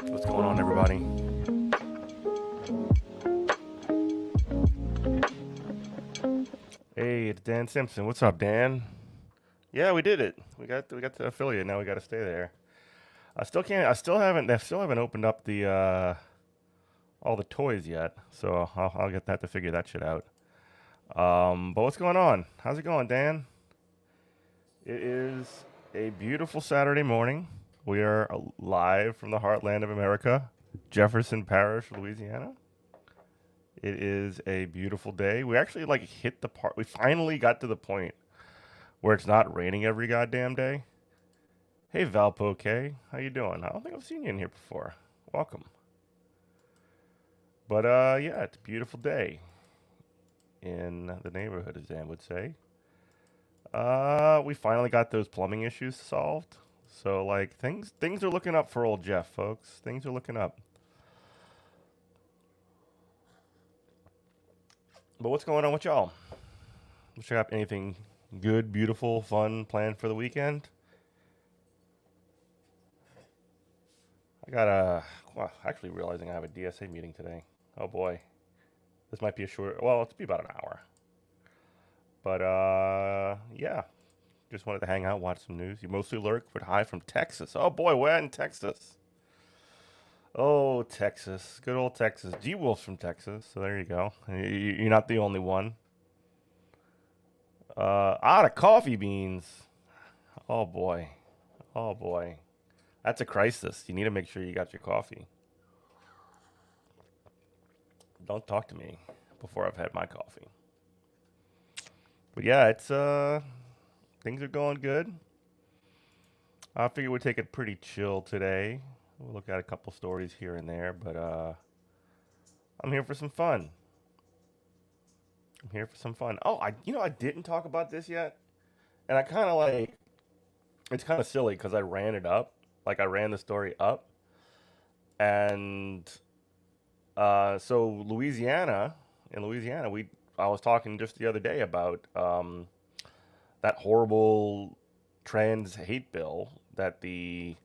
What's going on, everybody? Hey, it's Dan Simpson. What's up, Dan? Yeah, we did it. We got the affiliate. Now we got to stay there. I still can't. I still haven't opened up the all the toys yet. So I'll get that to figure that shit out. But what's going on? How's it going, Dan? It is a beautiful Saturday morning. We are live from the heartland of America, Jefferson Parish, Louisiana. It is a beautiful day. We actually hit the part. We finally got to the point where it's not raining every goddamn day. Hey Valpoke, how you doing? I don't think I've seen you in here before. Welcome. But yeah, it's a beautiful day in the neighborhood, as Dan would say. We finally got those plumbing issues solved. So things are looking up for old Jeff, folks. Things are looking up. But what's going on with y'all? What's you got? Anything good, beautiful, fun planned for the weekend? Actually realizing I have a DSA meeting today. Oh boy. This might be a short, well, it'll be about an hour. But, yeah. Just wanted to hang out, watch some news. You mostly lurk, but hi from Texas. Oh boy, we're in Texas. Oh, Texas. Good old Texas. G-Wolf's from Texas, so there you go. You're not the only one. The coffee beans. Oh boy. Oh boy. That's a crisis. You need to make sure you got your coffee. Don't talk to me before I've had my coffee. But yeah, it's things are going good. I figure we'd take it pretty chill today. We'll look at a couple stories here and there, but I'm here for some fun. I'm here for some fun. Oh, I didn't talk about this yet, and I kind of it's kind of silly because I ran it up, like I ran the story up, and so in Louisiana, I was talking just the other day about that horrible trans hate bill that the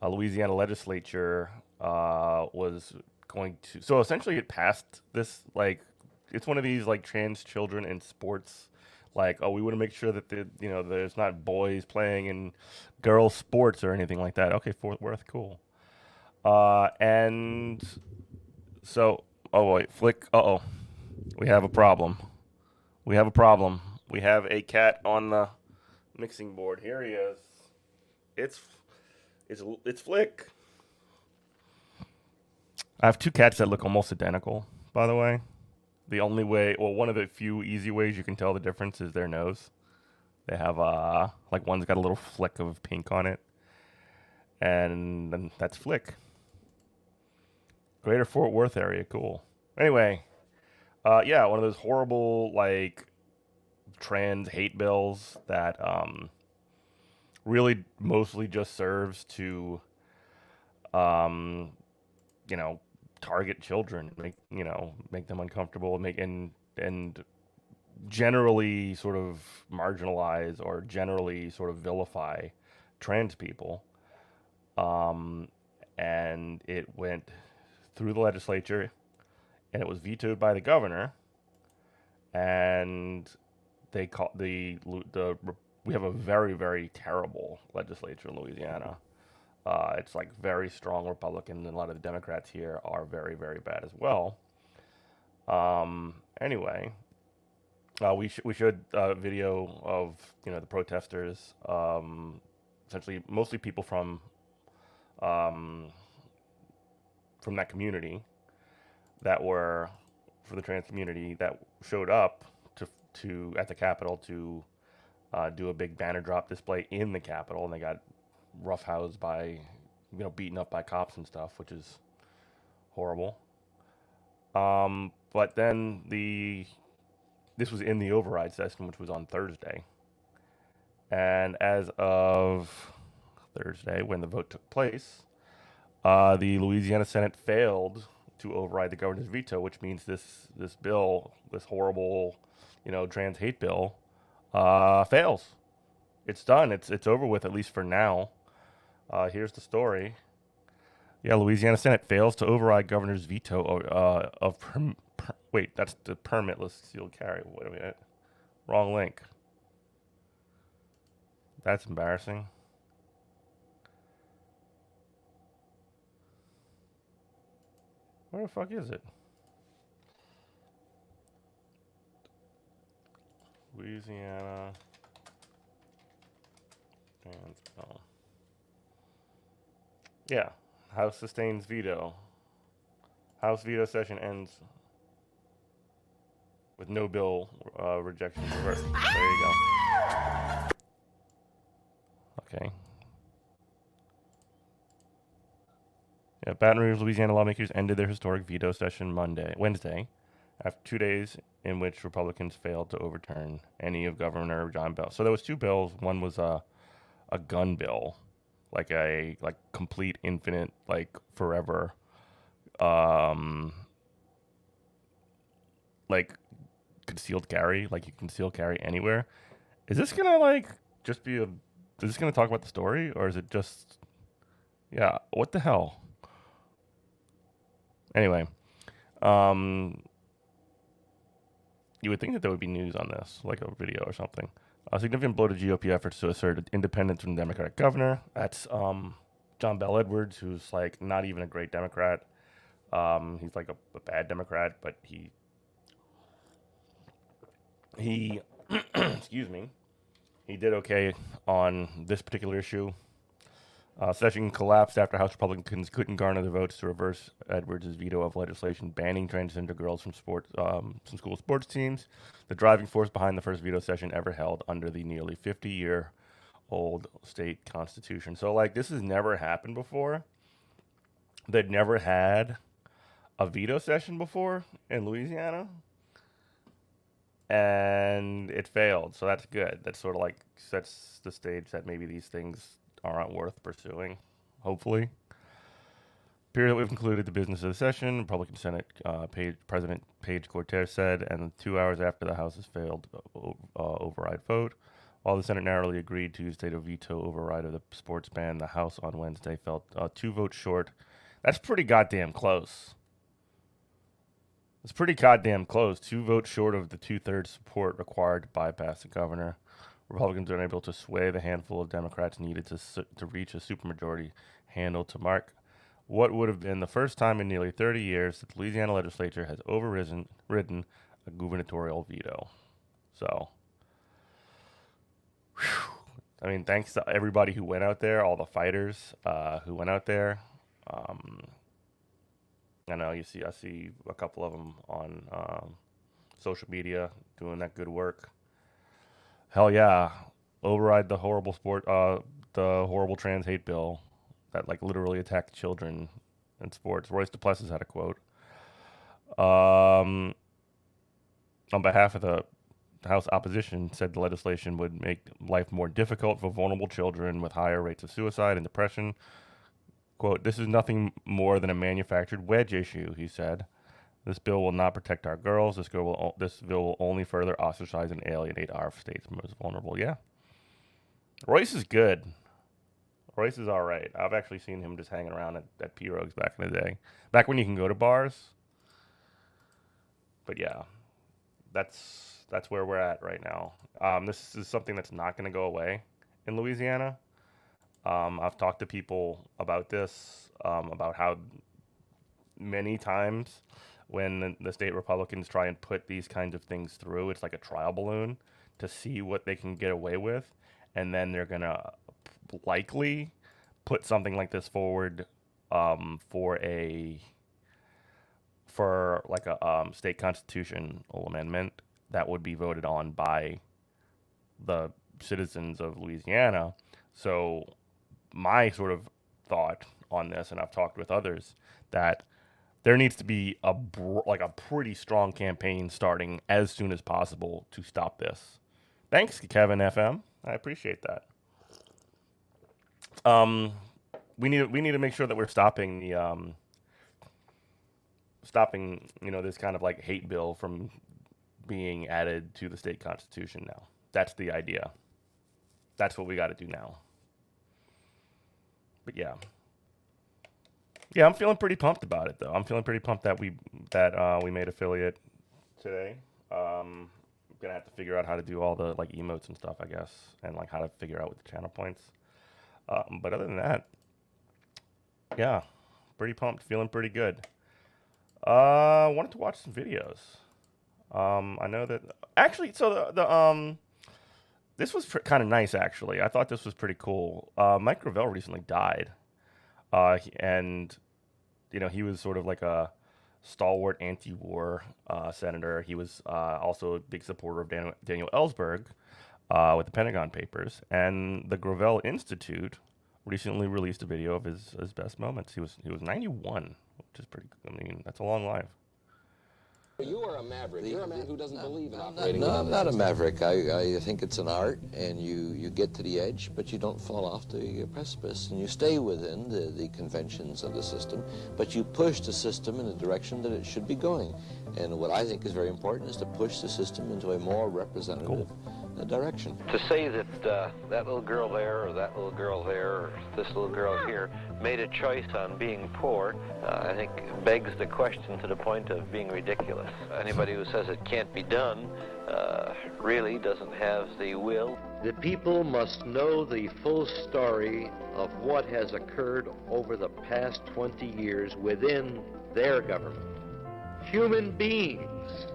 Louisiana legislature was going to. So essentially, it passed this it's one of these trans children in sports. Oh, we want to make sure that there's not boys playing in girls sports or anything like that. Okay, Fort Worth, cool. And so, oh wait, Flick. Uh oh, we have a problem. We have a problem. We have a cat on the mixing board. Here he is. It's it's Flick. I have two cats that look almost identical, by the way. The only way, well, one of the few easy ways you can tell the difference is their nose. They have one's got a little flick of pink on it, and then that's Flick. Greater Fort Worth area, cool. Anyway, yeah, one of those horrible trans hate bills that really mostly just serves to um, target children, make them uncomfortable, and generally sort of marginalize or generally sort of vilify trans people. Um, and it went through the legislature, and it was vetoed by the governor. And they call the we have a very, very terrible legislature in Louisiana. It's very strong Republican, and a lot of the Democrats here are very, very bad as well. Anyway, We showed video of the protesters, essentially mostly people um, from that community that were for the trans community that showed up to at the Capitol to do a big banner drop display in the Capitol, and they got roughhoused by beaten up by cops and stuff, which is horrible. But then this was in the override session, which was on Thursday, and as of Thursday, when the vote took place, the Louisiana Senate failed to override the governor's veto, which means this bill, this horrible, trans hate bill, fails. It's done. It's over with, at least for now. Here's the story. Yeah, Louisiana Senate fails to override governor's veto of wait, that's the permitless concealed carry. Wait a minute, wrong link. That's embarrassing. Where the fuck is it? Louisiana. And, oh. Yeah, House sustains veto. House veto session ends with no bill rejection reversed. There you go. Okay. Yeah, Baton Rouge, Louisiana lawmakers ended their historic veto session Wednesday, after 2 days in which Republicans failed to overturn any of Governor John Bell. So there was two bills. One was a gun bill, like a complete infinite, like forever, um, like concealed carry, like you can conceal carry anywhere. Is this gonna just be a? Is this gonna talk about the story, or is it just? Yeah, what the hell? Anyway, um, you would think that there would be news on this, like a video or something. A significant blow to GOP efforts to assert independence from the Democratic governor. That's John Bell Edwards, who's like not even a great Democrat. He's like a bad Democrat, but he excuse me, he did okay on this particular issue. Session collapsed after House Republicans couldn't garner the votes to reverse Edwards' veto of legislation banning transgender girls from school sports teams, the driving force behind the first veto session ever held under the nearly 50-year-old state constitution. So, this has never happened before. They'd never had a veto session before in Louisiana, and it failed. So that's good. That sort of sets the stage that maybe these things aren't worth pursuing, hopefully. Period that we've concluded the business of the session, Republican Senate President Page Cortez said, and 2 hours after the House's failed override vote. While the Senate narrowly agreed Tuesday to veto override of the sports ban, the House on Wednesday fell 2 votes short. That's pretty goddamn close. It's pretty goddamn close. 2 votes short of the 2/3 support required to bypass the governor. Republicans are unable to sway the handful of Democrats needed to reach a supermajority handle to mark what would have been the first time in nearly 30 years that the Louisiana legislature has overridden a gubernatorial veto. So, whew, I mean, thanks to everybody who went out there, all the fighters who went out there. I know I see a couple of them on social media doing that good work. Hell yeah, override the horrible the horrible trans hate bill that literally attacked children in sports. Royce DePlessis had a quote. On behalf of the House opposition, said the legislation would make life more difficult for vulnerable children with higher rates of suicide and depression. Quote, "This is nothing more than a manufactured wedge issue," he said. "This bill will not protect our girls. This bill will only further ostracize and alienate our state's most vulnerable." Yeah. Royce is good. Royce is all right. I've actually seen him just hanging around at P-Rogues back in the day. Back when you can go to bars. But yeah, that's where we're at right now. This is something that's not going to go away in Louisiana. I've talked to people about this, about how many times when the state Republicans try and put these kinds of things through. It's like a trial balloon to see what they can get away with, and then they're gonna likely put something like this forward for like a state constitutional amendment that would be voted on by the citizens of Louisiana. So my sort of thought on this, and I've talked with others, that there needs to be a pretty strong campaign starting as soon as possible to stop this. Thanks, Kevin FM. I appreciate that. We need to make sure that we're stopping the this kind of like hate bill from being added to the state constitution now. That's the idea. That's what we got to do now. But yeah, I'm feeling pretty pumped about it though. I'm feeling pretty pumped that we made affiliate today. Gonna have to figure out how to do all the like emotes and stuff, I guess, and like how to figure out with the channel points. But other than that, yeah, pretty pumped, feeling pretty good. Wanted to watch some videos. I know that actually, so the this was kind of nice actually. I thought this was pretty cool. Mike Gravel recently died, and he was sort of like a stalwart anti-war senator. He was also a big supporter of Daniel Ellsberg with the Pentagon Papers, and the Gravel Institute recently released a video of his best moments. He was 91, which is pretty. I mean, that's a long life. You are a maverick. You're a man who doesn't believe in operating. No, I'm not a maverick. I think it's an art, and you get to the edge, but you don't fall off the precipice, and you stay within the conventions of the system, but you push the system in the direction that it should be going. And what I think is very important is to push the system into a more representative direction. To say that that little girl there, or that little girl there, or this little girl here made a choice on being poor, I think begs the question to the point of being ridiculous. Anybody who says it can't be done really doesn't have the will. The people must know the full story of what has occurred over the past 20 years within their government. Human beings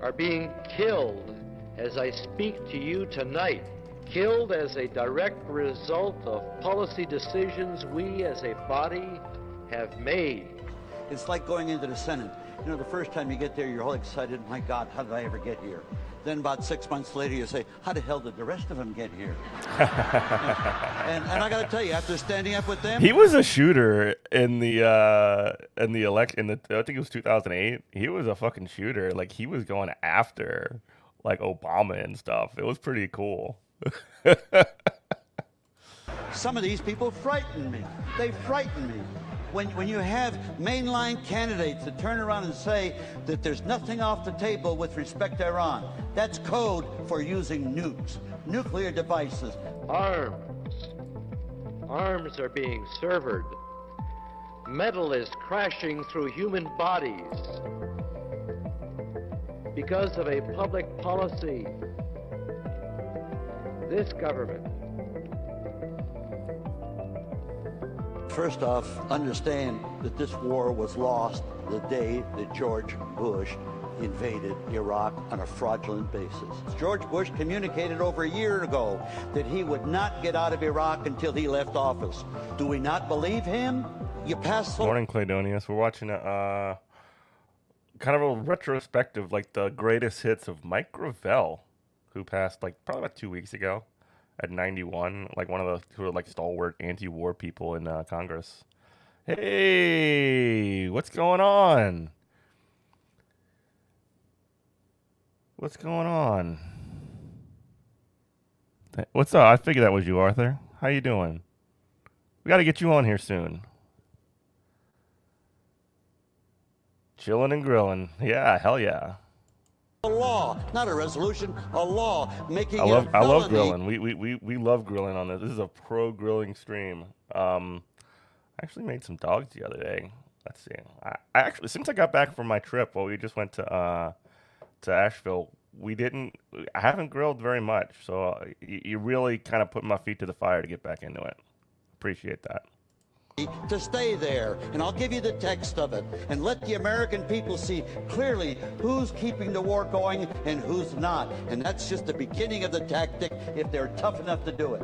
are being killed as I speak to you tonight, killed as a direct result of policy decisions we as a body have made. It's like going into the Senate. You know, the first time you get there, you're all excited. My God, how did I ever get here? Then about 6 months later, you say, how the hell did the rest of them get here? and I got to tell you, after standing up with them, he was a shooter in the election. I think it was 2008. He was a fucking shooter. Like he was going after like Obama and stuff. It was pretty cool. some of these people frighten me. They frighten me. When you have mainline candidates that turn around and say that there's nothing off the table with respect to Iran, that's code for using nukes, nuclear devices. Arms are being severed. Metal is crashing through human bodies because of a public policy. This government. First off, understand that this war was lost the day that George Bush invaded Iraq on a fraudulent basis. George Bush communicated over a year ago that he would not get out of Iraq until he left office. Do we not believe him? You pass. Morning, Claydonius. We're watching a kind of a retrospective, like the greatest hits of Mike Gravel, who passed like probably about 2 weeks ago at 91, like one of the who are like stalwart anti-war people in Congress. Hey, what's going on? What's going on? What's up? I figured that was you, Arthur. How you doing? We got to get you on here soon. Chilling and grilling. Yeah, hell yeah. A law, not a resolution, a law making I it love a felony. grilling. We love grilling on this. This is a pro grilling stream. I actually made some dogs the other day. Let's see. I actually, since I got back from my trip, well, we just went to Asheville. I haven't grilled very much, so you really kind of put my feet to the fire to get back into it. Appreciate that. to stay there, and I'll give you the text of it, and let the American people see clearly who's keeping the war going and who's not. And that's just the beginning of the tactic if they're tough enough to do it.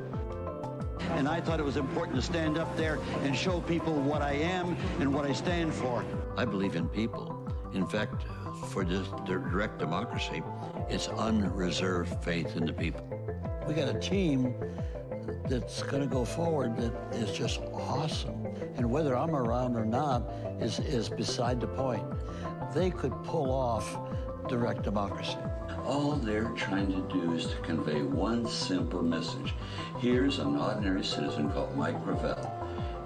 And I thought it was important to stand up there and show people what I am and what I stand for. I believe in people. In fact, for this direct democracy, it's unreserved faith in the people. We got a team that's going to go forward that is just awesome. And whether I'm around or not is beside the point. They could pull off direct democracy. All they're trying to do is to convey one simple message. Here's an ordinary citizen called Mike Gravel,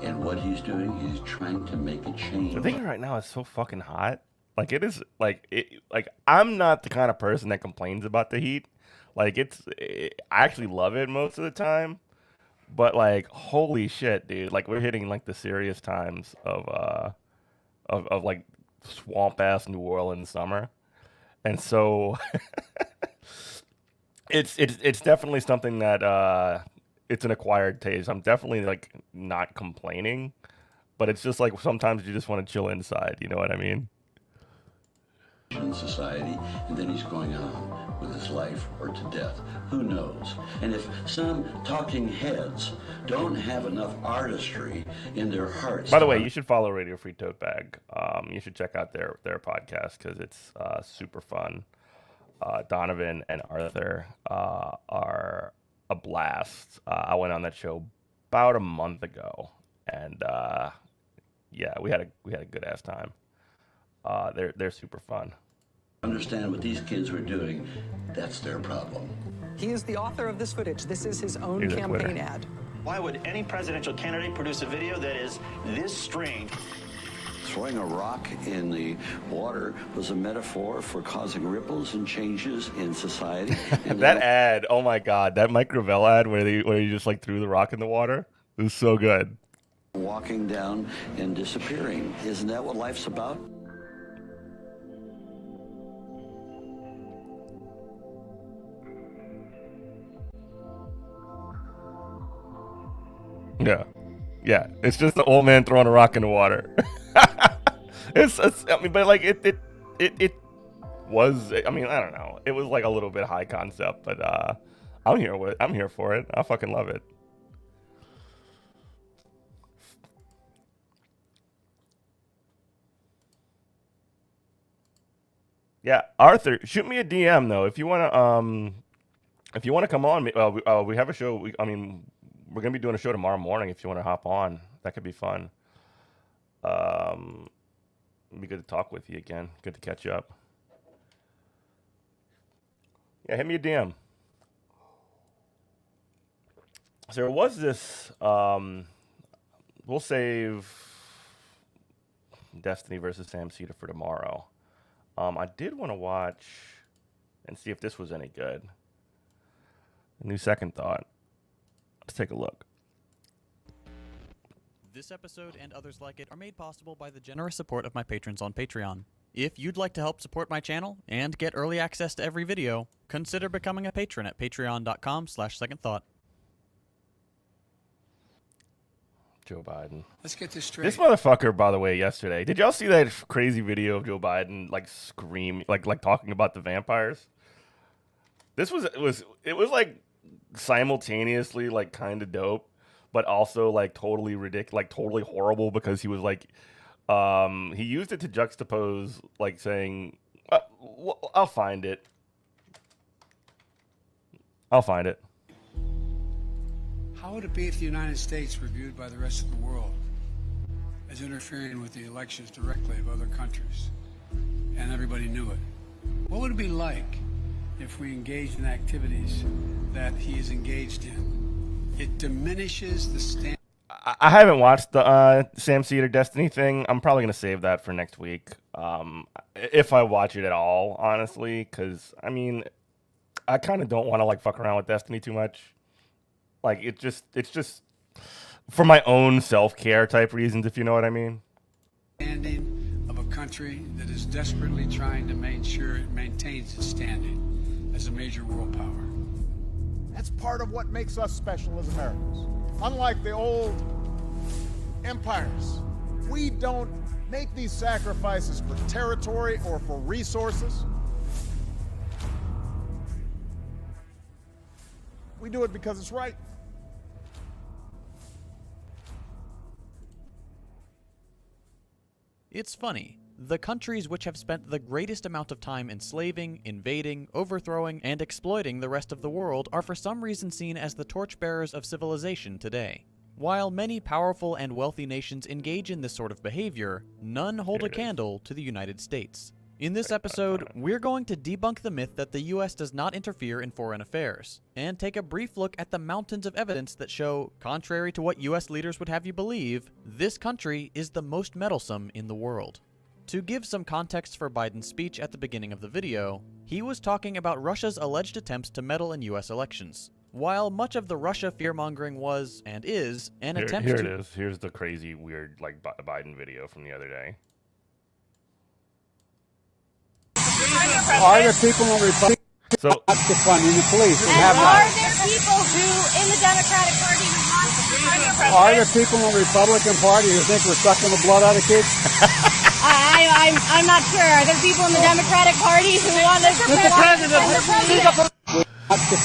and what he's doing is trying to make a change. The thing right now is so fucking hot. Like it is, like I'm not the kind of person that complains about the heat. Like I actually love it most of the time. But like, holy shit, dude! Like we're hitting like the serious times of like swamp ass New Orleans summer, and so it's definitely something that it's an acquired taste. I'm definitely like not complaining, but it's just like sometimes you just want to chill inside. You know what I mean? Society, and then he's going on with his life or to death. Who knows? And if some talking heads don't have enough artistry in their hearts. By the way, you should follow Radio Free Tote Bag. You should check out their podcast because it's super fun. Donovan and Arthur are a blast. I went on that show about a month ago, and yeah, we had a good ass time. They're super fun. Understand what these kids were doing, that's their problem. He is the author of this footage. This is his own campaign ad. Why would any presidential candidate produce a video that is this strange? Throwing a rock in the water was a metaphor for causing ripples and changes in society. And that ad, oh my god, that Mike Gravel ad where he just like threw the rock in the water, it was so good. Walking down and disappearing. Isn't that what life's about? Yeah. It's just the old man throwing a rock in the water. it's I mean, but like it was. I mean, I don't know. It was like a little bit high concept, but I'm here for it. I fucking love it. Yeah, Arthur, shoot me a DM though if you wanna come on. We have a show. We're gonna be doing a show tomorrow morning. If you want to hop on, that could be fun. It'd be good to talk with you again. Good to catch up. Yeah, hit me a DM. So there was this. We'll save Destiny versus Sam Cedar for tomorrow. I did want to watch and see if this was any good. A new second thought. Let's take a look. This episode and others like it are made possible by the generous support of my patrons on Patreon. If you'd like to help support my channel and get early access to every video, consider becoming a patron at patreon.com/secondthought. Joe Biden. Let's get this straight. This motherfucker, by the way, yesterday. Did y'all see that crazy video of Joe Biden like like talking about the vampires? It was like simultaneously like kind of dope, but also like totally ridiculous, like totally horrible because he was like he used it to juxtapose like saying I'll find it. How would it be if the United States were viewed by the rest of the world as interfering with the elections directly of other countries and everybody knew it? What would it be like if we engaged in activities that he is engaged in? It diminishes the standard. I haven't watched the Sam Cedar Destiny thing. I'm probably going to save that for next week. If I watch it at all, honestly, because, I mean, I kind of don't want to, like, fuck around with Destiny too much. Like, it's just for my own self-care type reasons, if you know what I mean. Standing of a country that is desperately trying to make sure it maintains its standing as a major world power. That's part of what makes us special as Americans. Unlike the old empires. We don't make these sacrifices for territory or for resources. We do it because it's right. It's funny. The countries which have spent the greatest amount of time enslaving, invading, overthrowing, and exploiting the rest of the world are for some reason seen as the torchbearers of civilization today. While many powerful and wealthy nations engage in this sort of behavior, none hold a candle to the United States. In this episode, we're going to debunk the myth that the US does not interfere in foreign affairs, and take a brief look at the mountains of evidence that show, contrary to what US leaders would have you believe, this country is the most meddlesome in the world. To give some context for Biden's speech at the beginning of the video, he was talking about Russia's alleged attempts to meddle in US elections. While much of the Russia fear-mongering was, and is, an attempt to... Here it is. Here's the crazy, weird, like, Biden video from the other day. Are there people in Republican defunding the police? And are there people who, in the Democratic Party, who want to defund the president? Are there people in the Republican Party who think we're sucking the blood out of kids? I'm not sure. Are there people in the Democratic Party who want to defund the president?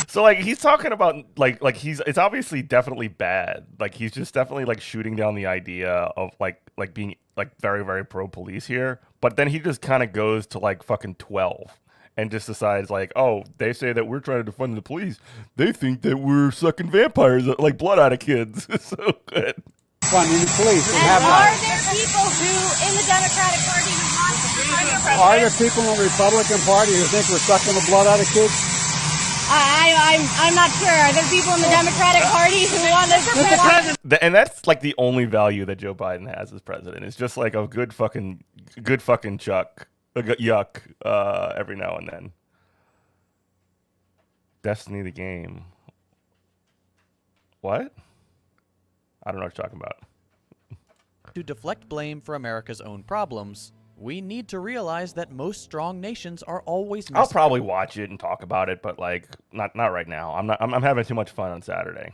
So like he's talking about like it's obviously definitely bad. Like he's just definitely like shooting down the idea of like being like very, very pro police here. But then he just kind of goes to like fucking 12 and just decides like, oh, they say that we're trying to defund the police. They think that we're sucking vampires like blood out of kids. So good. Funding the police. And are there people who, in the Democratic Party, who want to defund the president? Are there people in the Republican Party who think we're sucking the blood out of kids? I'm not sure. Are there people in the Democratic Party who want to defund? And that's like the only value that Joe Biden has as president. It's just like a good fucking chuck, yuck every now and then. Destiny the game. What? I don't know what you're talking about. To deflect blame for America's own problems, we need to realize that most strong nations are always I'll probably watch it and talk about it, but like not right now. I'm having too much fun on Saturday.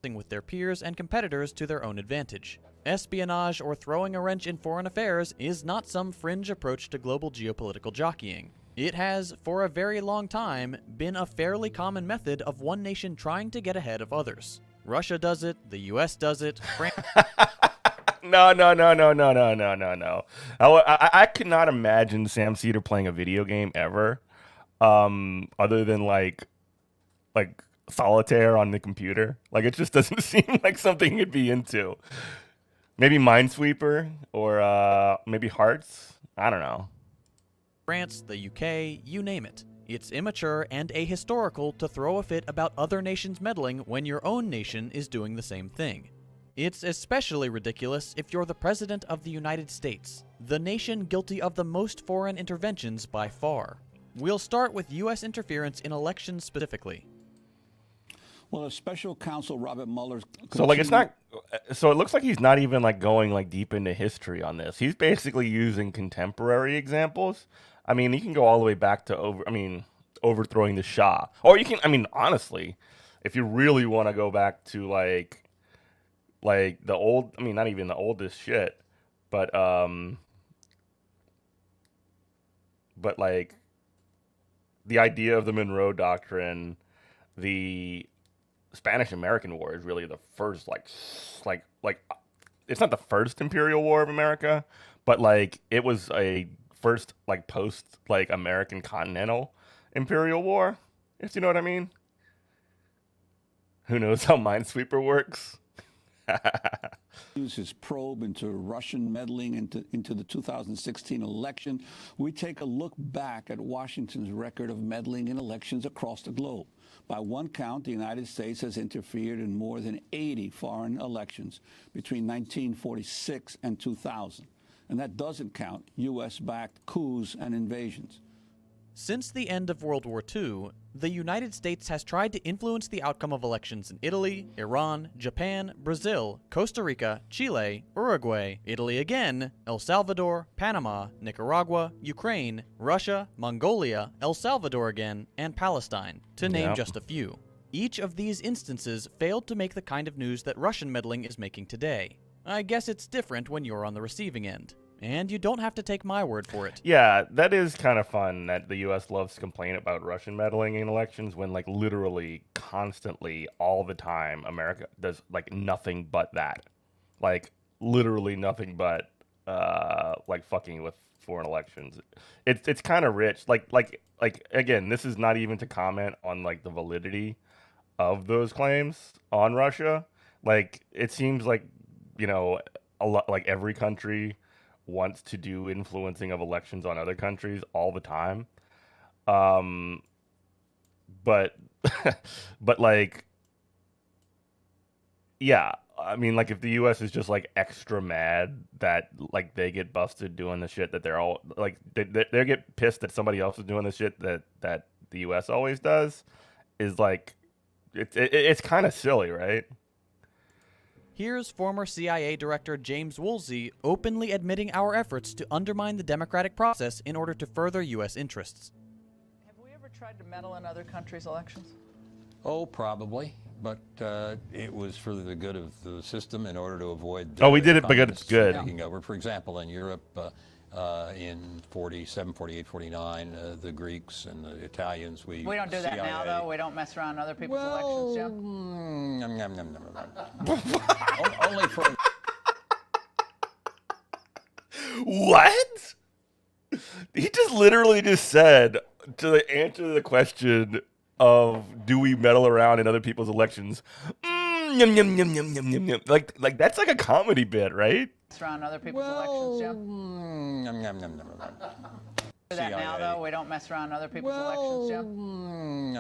With their peers and competitors to their own advantage. Espionage or throwing a wrench in foreign affairs is not some fringe approach to global geopolitical jockeying. It has, for a very long time, been a fairly common method of one nation trying to get ahead of others. Russia does it, the US does it, France... No. I could not imagine Sam Cedar playing a video game ever, other than like solitaire on the computer. Like it just doesn't seem like something he'd be into. Maybe Minesweeper or maybe Hearts. I don't know. France, the UK, you name it. It's immature and ahistorical to throw a fit about other nations meddling when your own nation is doing the same thing. It's especially ridiculous if you're the President of the United States, the nation guilty of the most foreign interventions by far. We'll start with U.S. interference in elections specifically. Well, a special counsel, Robert Mueller... So, like, it's not... So, it looks like he's not even, like, going, like, deep into history on this. He's basically using contemporary examples. I mean, you can go all the way back to, overthrowing the Shah. Or you can, I mean, honestly, if you really want to go back to, like the old, I mean, not even the oldest shit, but like the idea of the Monroe Doctrine, the Spanish-American War is really the first, like it's not the first Imperial War of America, but like it was a first like post like American Continental Imperial War, if you know what I mean. Who knows how Minesweeper works? Use his probe into Russian meddling into the 2016 election. We take a look back at Washington's record of meddling in elections across the globe. By one count, the United States has interfered in more than 80 foreign elections between 1946 and 2000. And that doesn't count U.S.-backed coups and invasions. Since the end of World War II, the United States has tried to influence the outcome of elections in Italy, Iran, Japan, Brazil, Costa Rica, Chile, Uruguay, Italy again, El Salvador, Panama, Nicaragua, Ukraine, Russia, Mongolia, El Salvador again, and Palestine, to name just a few. Each of these instances failed to make the kind of news that Russian meddling is making today. I guess it's different when you're on the receiving end. And you don't have to take my word for it. Yeah, that is kind of fun that the U.S. loves to complain about Russian meddling in elections when, like, literally, constantly, all the time, America does, like, nothing but that. Like, literally nothing but, like, fucking with foreign elections. It's kind of rich. Like, again, this is not even to comment on, like, the validity of those claims on Russia. Like, it seems like, you know, a lot, like, every country wants to do influencing of elections on other countries all the time. But like, yeah, I mean, like, if the U.S. is just, like, extra mad that, like, they get busted doing the shit that they're all, like, they get pissed that somebody else is doing the shit that the U.S. always does, is, like, it's kind of silly, right? Here's former CIA Director James Woolsey openly admitting our efforts to undermine the democratic process in order to further U.S. interests. Have we ever tried to meddle in other countries' elections? Oh, probably. But it was for the good of the system in order to avoid... we did it because it's good. Taking over. For example, in Europe, in 47, 48, 49, the Greeks and the Italians, we don't do that CIA. now, though? We don't mess around in other people's elections, Jim? Only for... What? He just literally just said, to answer the question of do we meddle around in other people's elections, yum, yum, yum, yum, yum, yum, yum. Like that's like a comedy bit, right? Mess around in other people's elections, Jim? Do that now, though? We don't mess around in other people's elections, Jim?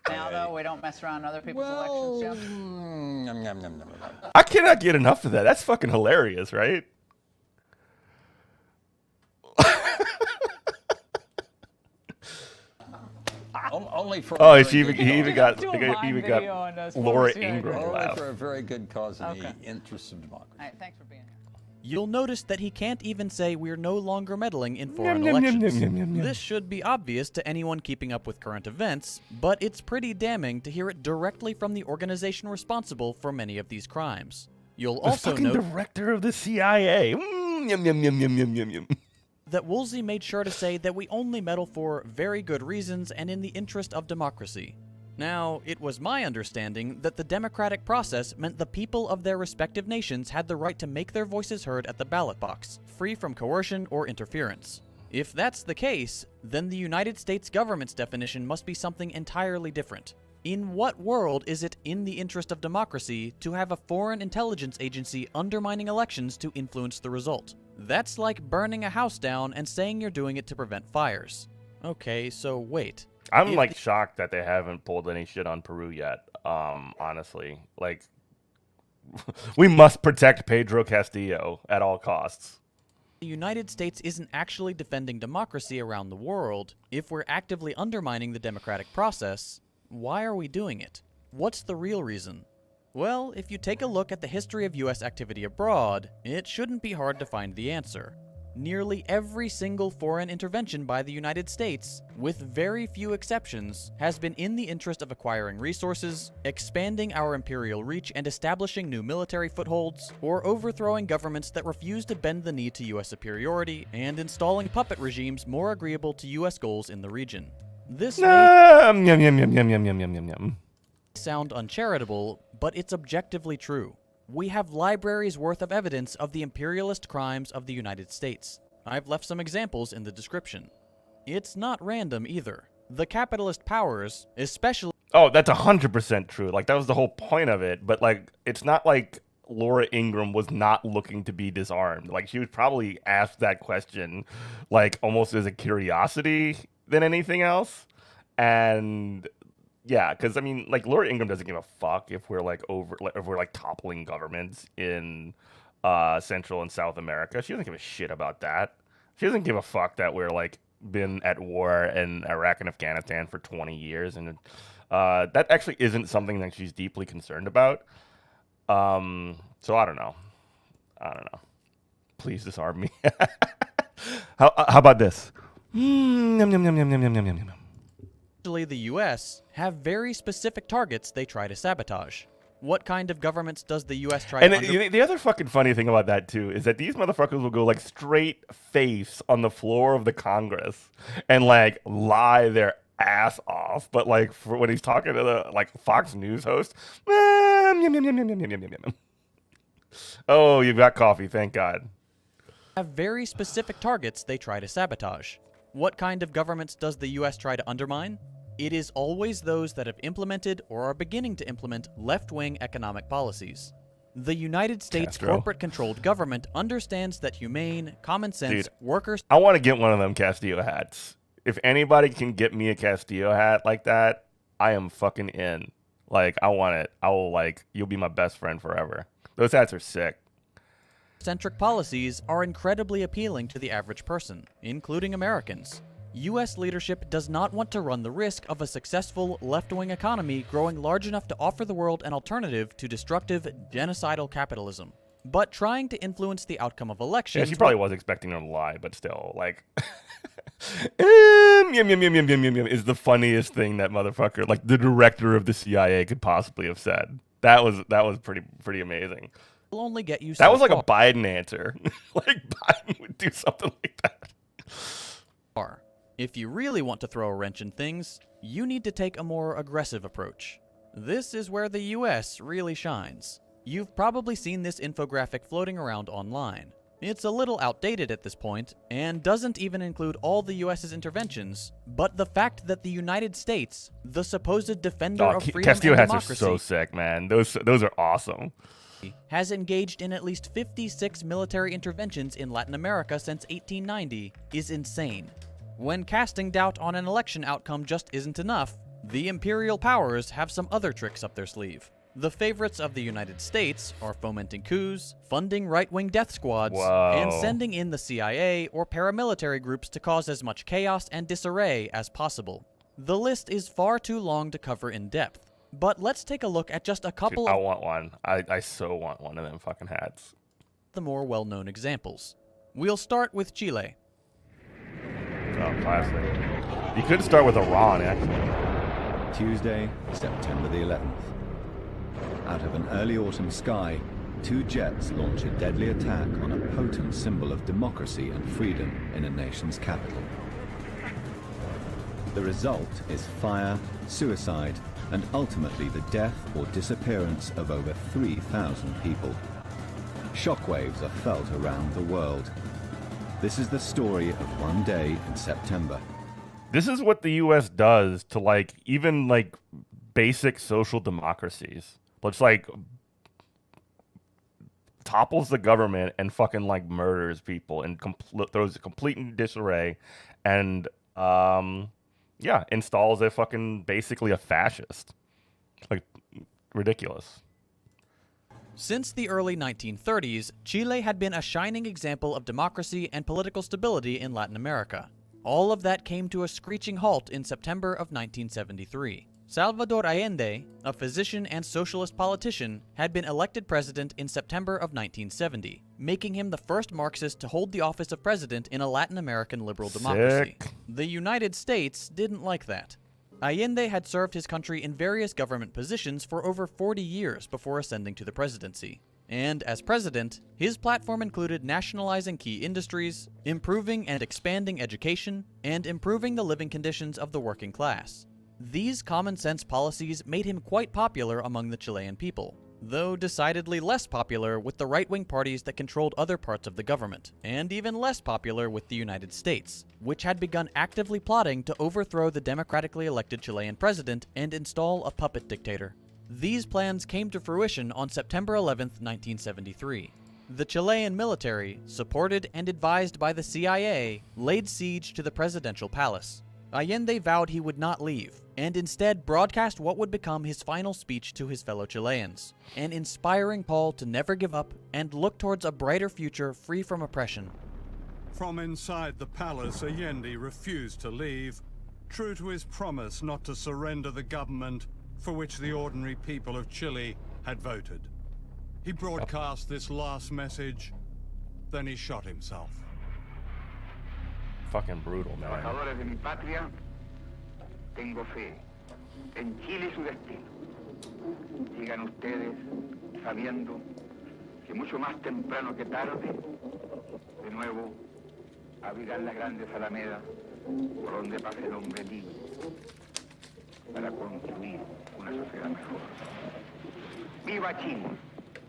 Now, though, we don't mess around in other people's elections, Jim? I cannot get enough of that. That's fucking hilarious, right? Only for he even got Laura Ingraham only laugh. for a very good cause in the interests of democracy. All right, thanks for being here. You'll notice that he can't even say we're no longer meddling in foreign elections. This should be obvious to anyone keeping up with current events, but it's pretty damning to hear it directly from the organization responsible for many of these crimes. You'll also note director of the CIA. That Woolsey made sure to say that we only meddle for very good reasons and in the interest of democracy. Now, it was my understanding that the democratic process meant the people of their respective nations had the right to make their voices heard at the ballot box, free from coercion or interference. If that's the case, then the United States government's definition must be something entirely different. In what world is it in the interest of democracy to have a foreign intelligence agency undermining elections to influence the result? That's like burning a house down and saying you're doing it to prevent fires. Okay, so wait. I'm like shocked that they haven't pulled any shit on Peru yet. Honestly, like we must protect Pedro Castillo at all costs. The United States isn't actually defending democracy around the world. If we're actively undermining the democratic process, why are we doing it? What's the real reason? Well, if you take a look at the history of U.S. activity abroad, it shouldn't be hard to find the answer. Nearly every single foreign intervention by the United States, with very few exceptions, has been in the interest of acquiring resources, expanding our imperial reach and establishing new military footholds, or overthrowing governments that refuse to bend the knee to U.S. superiority, and installing puppet regimes more agreeable to U.S. goals in the region. This may sound uncharitable, but it's objectively true. We have libraries worth of evidence of the imperialist crimes of the United States. I've left some examples in the description. It's not random either. The capitalist powers, especially... Oh, that's 100% true. Like, that was the whole point of it. But, like, it's not like Laura Ingraham was not looking to be disarmed. Like, she was probably asked that question, like, almost as a curiosity than anything else. And... yeah, because I mean, like Laura Ingraham doesn't give a fuck if we're like toppling governments in Central and South America. She doesn't give a shit about that. She doesn't give a fuck that we're like been at war in Iraq and Afghanistan for 20 years, and that actually isn't something that she's deeply concerned about. So I don't know. Please disarm me. How about this? The U.S. have very specific targets they try to sabotage. What kind of governments does the U.S. try And to the other fucking funny thing about that, too, is that these motherfuckers will go, like, straight face on the floor of the Congress and, like, lie their ass off. But, like, for when he's talking to the, like, Fox News host, oh, you've got coffee, thank God. have very specific targets they try to sabotage? What kind of governments does the U.S. try to undermine? It is always those that have implemented or are beginning to implement left-wing economic policies. The United States corporate-controlled government understands that humane, common-sense workers... I want to get one of them Castillo hats. If anybody can get me a Castillo hat like that, I am fucking in. Like, I want it. I will, like, you'll be my best friend forever. Those hats are sick. Centric policies are incredibly appealing to the average person, including Americans. U.S. leadership does not want to run the risk of a successful left-wing economy growing large enough to offer the world an alternative to destructive, genocidal capitalism. But trying to influence the outcome of elections... Yeah, she probably was expecting her to lie, but still, like... is the funniest thing that motherfucker, like the director of the CIA, could possibly have said. That was pretty amazing. Will only get you that so was like far. a Biden answer. Like Biden would do something like that. If you really want to throw a wrench in things, you need to take a more aggressive approach. This is where the US really shines. You've probably seen this infographic floating around online. It's a little outdated at this point, and doesn't even include all the US's interventions, but the fact that the United States, the supposed defender of freedom Castillo and hats democracy, are so sick, man. Those are awesome. has engaged in at least 56 military interventions in Latin America since 1890 is insane. When casting doubt on an election outcome just isn't enough, the imperial powers have some other tricks up their sleeve. The favorites of the United States are fomenting coups, funding right-wing death squads, and sending in the CIA or paramilitary groups to cause as much chaos and disarray as possible. The list is far too long to cover in depth, but let's take a look at just a couple I want one. I so want one of them fucking hats. The more well-known examples. We'll start with Chile. Oh, classic. You could start with Iran, actually. Tuesday, September the 11th. Out of an early autumn sky, two jets launch a deadly attack on a potent symbol of democracy and freedom in a nation's capital. The result is fire, suicide, and ultimately the death or disappearance of over 3,000 people. Shockwaves are felt around the world. This is the story of one day in September. This is what the U.S. does to, like, even, like, basic social democracies. It's like topples the government and fucking, like, murders people and throws it complete in disarray and, yeah, installs a fucking, basically a fascist. Like, ridiculous. Since the early 1930s, Chile had been a shining example of democracy and political stability in Latin America. All of that came to a screeching halt in September of 1973. Salvador Allende, a physician and socialist politician, had been elected president in September of 1970, making him the first Marxist to hold the office of president in a Latin American liberal democracy. The United States didn't like that. Allende had served his country in various government positions for over 40 years before ascending to the presidency. And as president, his platform included nationalizing key industries, improving and expanding education, and improving the living conditions of the working class. These common-sense policies made him quite popular among the Chilean people, though decidedly less popular with the right-wing parties that controlled other parts of the government, and even less popular with the United States, which had begun actively plotting to overthrow the democratically elected Chilean president and install a puppet dictator. These plans came to fruition on September 11, 1973. The Chilean military, supported and advised by the CIA, laid siege to the presidential palace. Allende vowed he would not leave, and instead broadcast what would become his final speech to his fellow Chileans, an inspiring call to never give up and look towards a brighter future free from oppression. From inside the palace, Allende refused to leave, true to his promise not to surrender the government for which the ordinary people of Chile had voted. He broadcast this last message, then he shot himself. Fucking brutal, man. Sigan ustedes sabiendo que mucho más temprano que tarde, de nuevo, abrirán las grandes alamedas por donde pase el hombre libre para construir una sociedad mejor. ¡Viva Chile!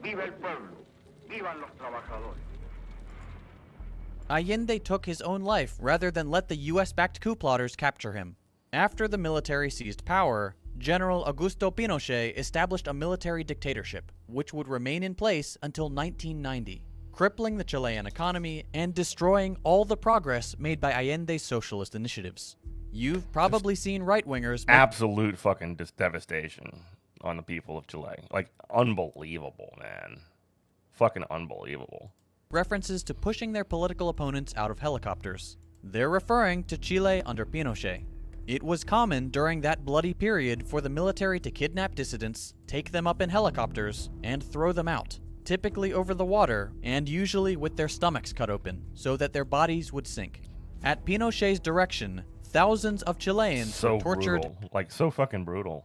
¡Viva el pueblo! ¡Vivan los trabajadores! Allende took his own life rather than let the US-backed coup plotters capture him. After the military seized power, General Augusto Pinochet established a military dictatorship, which would remain in place until 1990, crippling the Chilean economy and destroying all the progress made by Allende's socialist initiatives. You've probably seen right-wingers make absolute fucking devastation on the people of Chile. Like, unbelievable, man. Fucking unbelievable. references to pushing their political opponents out of helicopters. They're referring to Chile under Pinochet. It was common during that bloody period for the military to kidnap dissidents, take them up in helicopters, and throw them out, typically over the water, and usually with their stomachs cut open, so that their bodies would sink. At Pinochet's direction, thousands of Chileans were tortured, brutal. Like, so fucking brutal.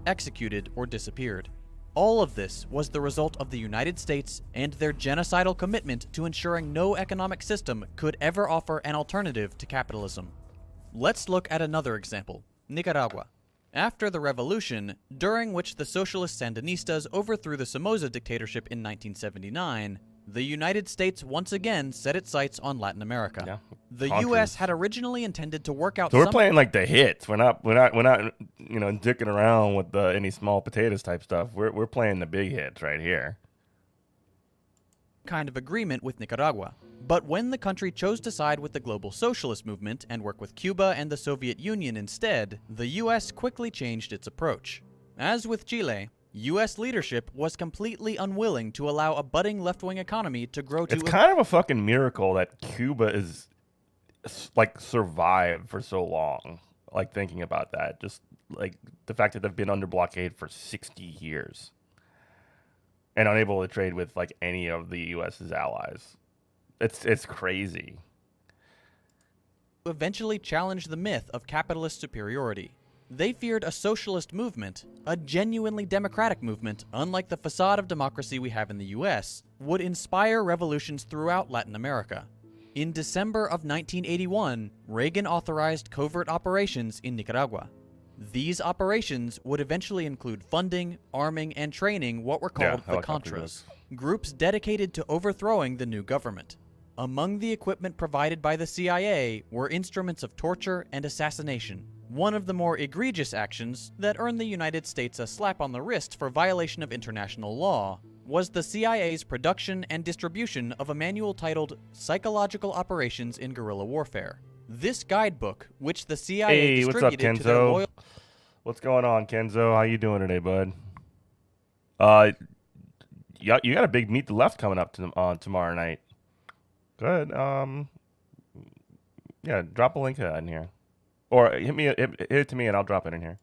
executed, or disappeared. All of this was the result of the United States and their genocidal commitment to ensuring no economic system could ever offer an alternative to capitalism. Let's look at another example, Nicaragua. After the revolution, during which the socialist Sandinistas overthrew the Somoza dictatorship in 1979, the United States once again set its sights on Latin America. Yeah, the Contras. U.S. had originally intended to work out So we're some playing like the hits. We're not, you know, dicking around with any small potatoes type stuff. We're playing the big hits right here. kind of agreement with Nicaragua. But when the country chose to side with the global socialist movement and work with Cuba and the Soviet Union instead, the U.S. quickly changed its approach. As with Chile, U.S. leadership was completely unwilling to allow a budding left-wing economy to grow to It's kind of a fucking miracle that Cuba is like survived for so long. Like, thinking about that, just like the fact that they've been under blockade for 60 years and unable to trade with like any of the U.S.'s allies. It's crazy. eventually challenge the myth of capitalist superiority. They feared a socialist movement, a genuinely democratic movement, unlike the facade of democracy we have in the US, would inspire revolutions throughout Latin America. In December of 1981, Reagan authorized covert operations in Nicaragua. These operations would eventually include funding, arming, and training what were called the helicopter Contras, groups dedicated to overthrowing the new government. Among the equipment provided by the CIA were instruments of torture and assassination. One of the more egregious actions that earned the United States a slap on the wrist for violation of international law was the CIA's production and distribution of a manual titled Psychological Operations in Guerrilla Warfare. This guidebook, which the CIA Hey, what's up, distributed to their Kenzo? loyal... What's going on, Kenzo? How you doing today, bud? You got a big Meet the Left coming up tomorrow night. Good. Yeah, drop a link in here, or hit it to me, and I'll drop it in here.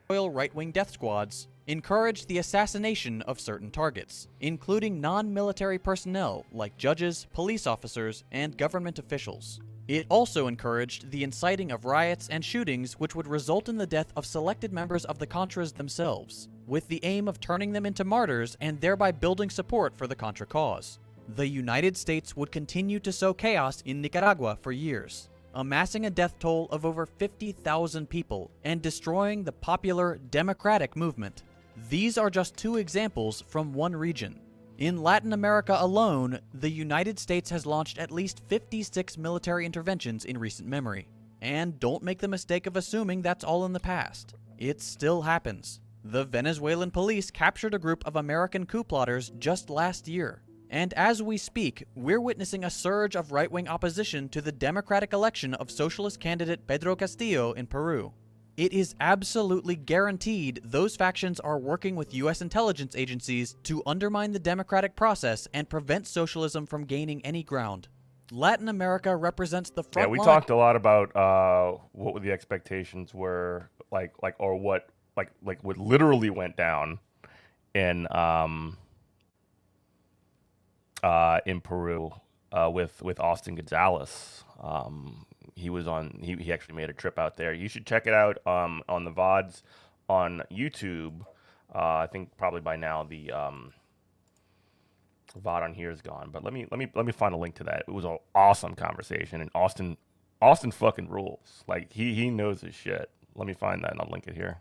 Loyal right-wing death squads encouraged the assassination of certain targets, including non-military personnel like judges, police officers, and government officials. It also encouraged the inciting of riots and shootings which would result in the death of selected members of the Contras themselves, with the aim of turning them into martyrs and thereby building support for the Contra cause. The United States would continue to sow chaos in Nicaragua for years, amassing a death toll of over 50,000 people and destroying the popular democratic movement. These are just two examples from one region. In Latin America alone, the United States has launched at least 56 military interventions in recent memory. And don't make the mistake of assuming that's all in the past. It still happens. The Venezuelan police captured a group of American coup plotters just last year. And as we speak, we're witnessing a surge of right-wing opposition to the democratic election of socialist candidate Pedro Castillo in Peru. It is absolutely guaranteed those factions are working with U.S. intelligence agencies to undermine the democratic process and prevent socialism from gaining any ground. Latin America represents the front Yeah, we line. talked a lot about what the expectations were, or what literally went down in Peru with Austin Gonzalez. He was on. He actually made a trip out there. You should check it out on the VODs on YouTube. I think probably by now the VOD on here is gone. But let me find a link to that. It was an awesome conversation, and Austin fucking rules. Like he knows his shit. Let me find that and I'll link it here.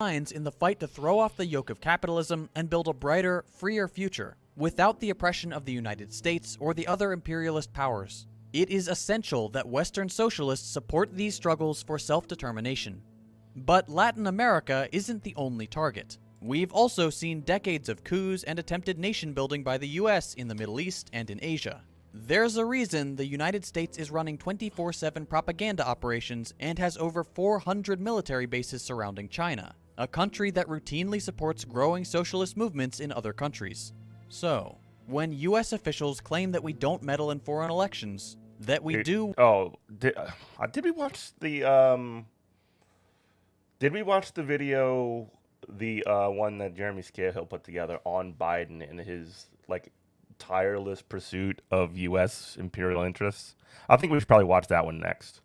In the fight to throw off the yoke of capitalism and build a brighter, freer future without the oppression of the United States or the other imperialist powers. It is essential that Western socialists support these struggles for self-determination. But Latin America isn't the only target. We've also seen decades of coups and attempted nation-building by the US in the Middle East and in Asia. There's a reason the United States is running 24/7 propaganda operations and has over 400 military bases surrounding China, a country that routinely supports growing socialist movements in other countries. So, when US officials claim that we don't meddle in foreign elections, that we do... Oh, did we watch the video, the one that Jeremy Scahill put together on Biden and his, like, tireless pursuit of U.S. imperial interests? I think we should probably watch that one next.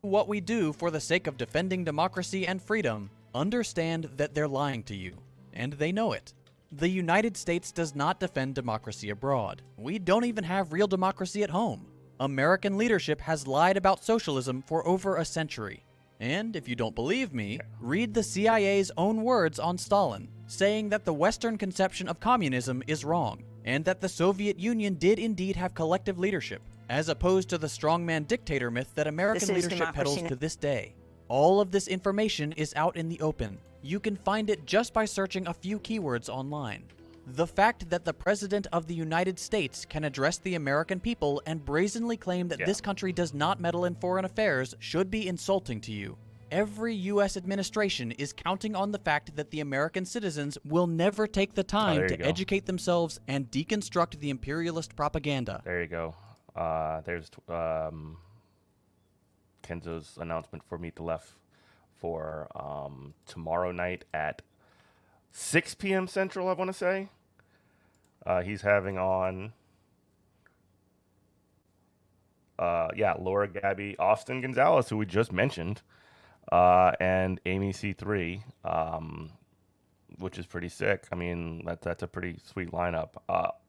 What we do for the sake of defending democracy and freedom, understand that they're lying to you, and they know it. The United States does not defend democracy abroad. We don't even have real democracy at home. American leadership has lied about socialism for over a century. And if you don't believe me, read the CIA's own words on Stalin, saying that the Western conception of communism is wrong, and that the Soviet Union did indeed have collective leadership, as opposed to the strongman dictator myth that American leadership peddles to this day. All of this information is out in the open. You can find it just by searching a few keywords online. The fact that the President of the United States can address the American people and brazenly claim that this country does not meddle in foreign affairs should be insulting to you. Every U.S. administration is counting on the fact that the American citizens will never take the time to educate themselves and deconstruct the imperialist propaganda. There you go. There's Kenzo's announcement for Meet the Left for tomorrow night at 6 p.m. Central, I want to say. He's having on, Laura Gabby, Austin Gonzalez, who we just mentioned, and Amy C3, which is pretty sick. I mean, that's a pretty sweet lineup.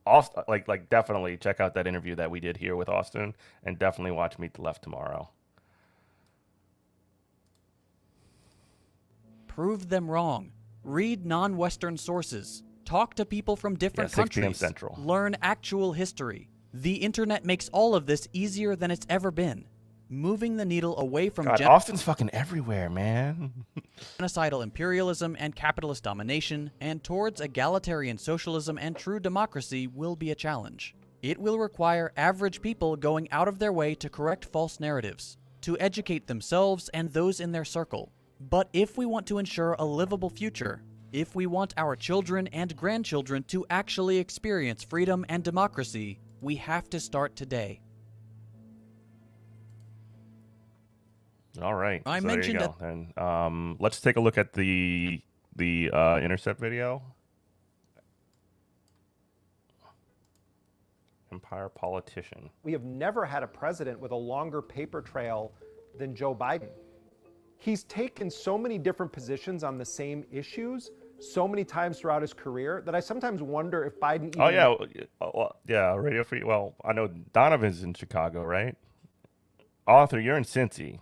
Austin, like definitely check out that interview that we did here with Austin, and definitely watch Meet the Left tomorrow. Prove them wrong. Read non-Western sources. Talk to people from different 6 p.m. countries. Central. Learn actual history. The internet makes all of this easier than it's ever been. Moving the needle away from Austin's fucking everywhere, man. Genocidal imperialism and capitalist domination, and towards egalitarian socialism and true democracy will be a challenge. It will require average people going out of their way to correct false narratives, to educate themselves and those in their circle. But if we want to ensure a livable future, if we want our children and grandchildren to actually experience freedom and democracy, we have to start today. All right. I so mentioned there you go. And let's take a look at the Intercept video. Empire politician. We have never had a president with a longer paper trail than Joe Biden. He's taken so many different positions on the same issues so many times throughout his career that I sometimes wonder if Biden even... Radio Free. Well, I know Donovan's in Chicago, right? Arthur, you're in Cincy.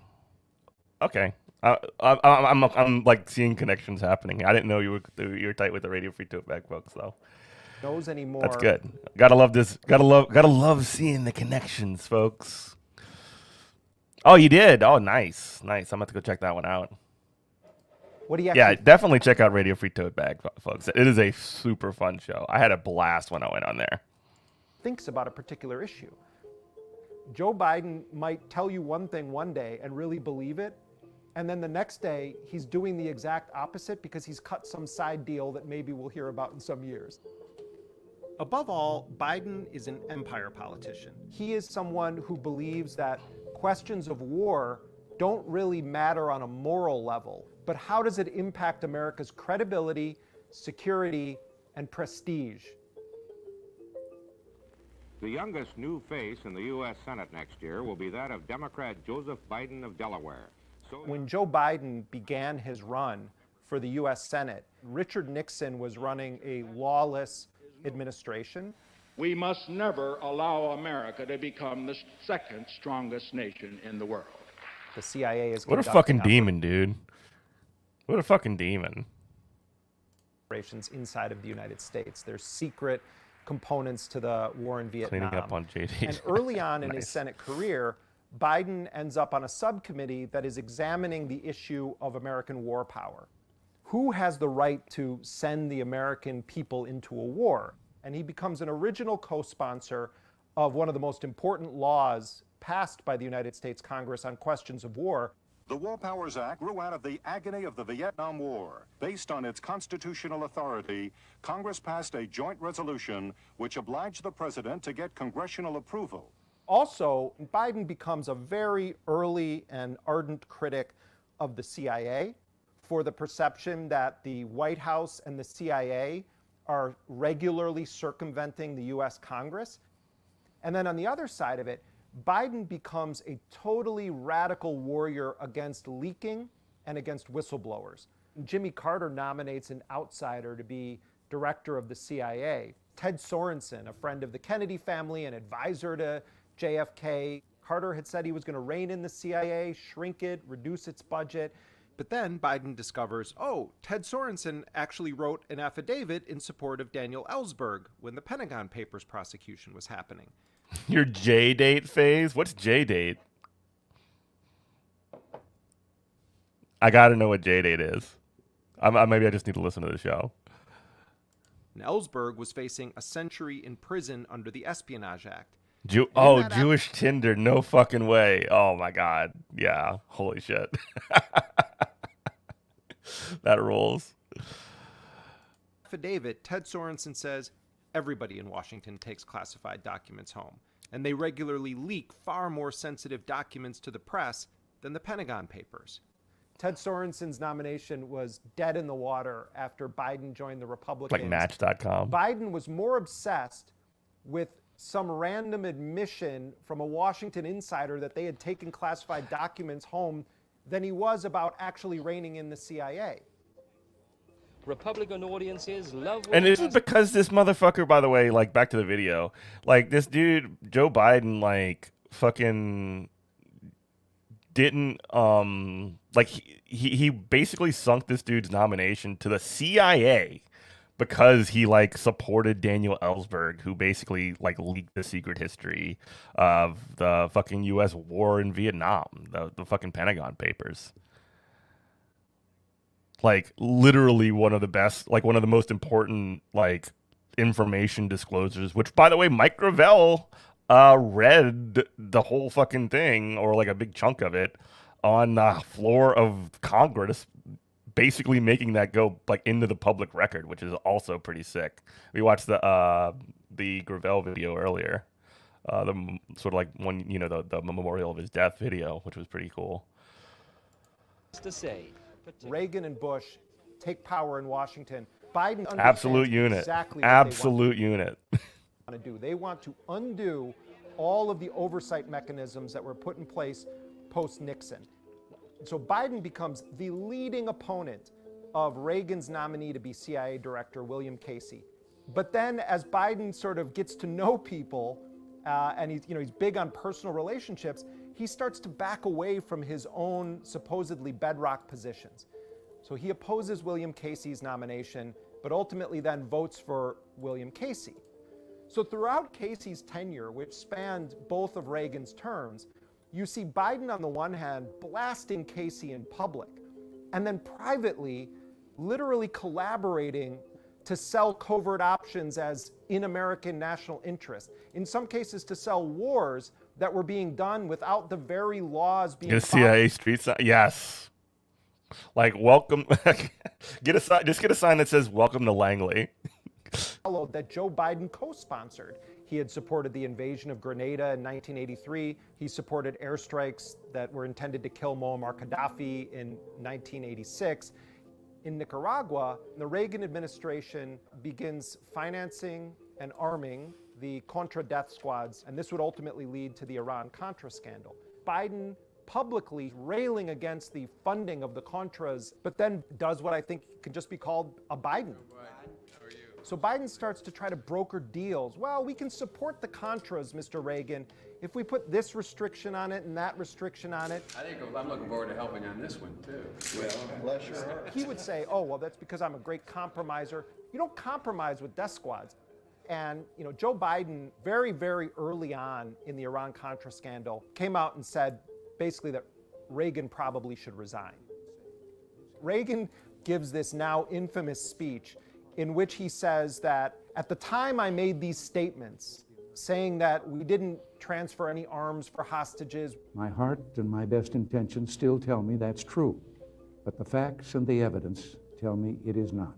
Okay. I'm like seeing connections happening. I didn't know you were tight with the Radio Free Tote Bag folks, though. Knows anymore. That's good. Gotta love this. Gotta love seeing the connections, folks. Oh, you did? Oh, nice. I'm going to have to go check that one out. What do you definitely check out Radio Free Tote Bag, folks. It is a super fun show. I had a blast when I went on there. Thinks about a particular issue. Joe Biden might tell you one thing one day and really believe it, and then the next day he's doing the exact opposite because he's cut some side deal that maybe we'll hear about in some years. Above all, Biden is an empire politician. He is someone who believes that questions of war don't really matter on a moral level, but how does it impact America's credibility, security, and prestige? The youngest new face in the U.S. Senate next year will be that of Democrat Joseph Biden of Delaware. When Joe Biden began his run for the U.S. Senate. Richard Nixon was running a lawless administration. We must never allow America to become the second strongest nation in the world. The CIA is what a fucking demon, dude. What a fucking demon. Operations inside of the United States. There's secret components to the war in Vietnam. Cleaning up on JD. And early on in Nice. his Senate career, Biden ends up on a subcommittee that is examining the issue of American war power. Who has the right to send the American people into a war? And he becomes an original co-sponsor of one of the most important laws passed by the United States Congress on questions of war. The War Powers Act grew out of the agony of the Vietnam War. Based on its constitutional authority, Congress passed a joint resolution which obliged the president to get congressional approval. Also, Biden becomes a very early and ardent critic of the CIA for the perception that the White House and the CIA are regularly circumventing the U.S. Congress. And then on the other side of it, Biden becomes a totally radical warrior against leaking and against whistleblowers. Jimmy Carter nominates an outsider to be director of the CIA. Ted Sorensen, a friend of the Kennedy family, an advisor to JFK. Carter had said he was going to rein in the CIA, shrink it, reduce its budget. But then Biden discovers, oh, Ted Sorensen actually wrote an affidavit in support of Daniel Ellsberg when the Pentagon Papers prosecution was happening. Your J-date phase? What's J-date? I gotta know what J-date is. Maybe I just need to listen to the show. And Ellsberg was facing a century in prison under the Espionage Act. Jewish Tinder, no fucking way. Oh my God. Yeah, holy shit. That rules. Affidavit, Ted Sorensen says, everybody in Washington takes classified documents home, and they regularly leak far more sensitive documents to the press than the Pentagon Papers. Ted Sorensen's nomination was dead in the water after Biden joined the Republicans. Like Match.com. Biden was more obsessed with some random admission from a Washington insider that they had taken classified documents home than he was about actually reining in the CIA. Republican audiences love. And this is because this motherfucker, by the way, like back to the video, like this dude, Joe Biden, like fucking didn't, like he basically sunk this dude's nomination to the CIA because he like supported Daniel Ellsberg, who basically like leaked the secret history of the fucking U.S. war in Vietnam, the fucking Pentagon Papers. Like literally one of the best, like one of the most important like information disclosures, which by the way, Mike Gravel read the whole fucking thing or like a big chunk of it on the floor of Congress, basically making that go like into the public record, which is also pretty sick. We watched the Gravel video earlier, the sort of like one, you know, the memorial of his death video, which was pretty cool. To say. Reagan and Bush take power in Washington. Biden understands absolute unit. Exactly what absolute unit. Want to do. They want to undo all of the oversight mechanisms that were put in place post-Nixon. So Biden becomes the leading opponent of Reagan's nominee to be CIA director, William Casey. But then as Biden sort of gets to know people, and he's big on personal relationships, he starts to back away from his own supposedly bedrock positions. So he opposes William Casey's nomination, but ultimately then votes for William Casey. So throughout Casey's tenure, which spanned both of Reagan's terms, you see Biden on the one hand blasting Casey in public, and then privately literally collaborating to sell covert options as in American national interest. In some cases to sell wars that were being done without the very laws being Get a CIA street sign. Yes. Like welcome. Just get a sign that says welcome to Langley. followed that Joe Biden co-sponsored. He had supported the invasion of Grenada in 1983. He supported airstrikes that were intended to kill Muammar Gaddafi in 1986. In Nicaragua, the Reagan administration begins financing and arming the Contra death squads, and this would ultimately lead to the Iran-Contra scandal. Biden publicly railing against the funding of the Contras, but then does what I think can just be called a Biden. So Biden starts to try to broker deals. Well, we can support the Contras, Mr. Reagan, if we put this restriction on it and that restriction on it. I think I'm looking forward to helping on this one, too. Well, bless your heart. He would say, oh, well, that's because I'm a great compromiser. You don't compromise with death squads. And, you know, Joe Biden, very, very early on in the Iran-Contra scandal, came out and said basically that Reagan probably should resign. Reagan gives this now infamous speech in which he says that at the time I made these statements, saying that we didn't transfer any arms for hostages. My heart and my best intentions still tell me that's true, but the facts and the evidence tell me it is not.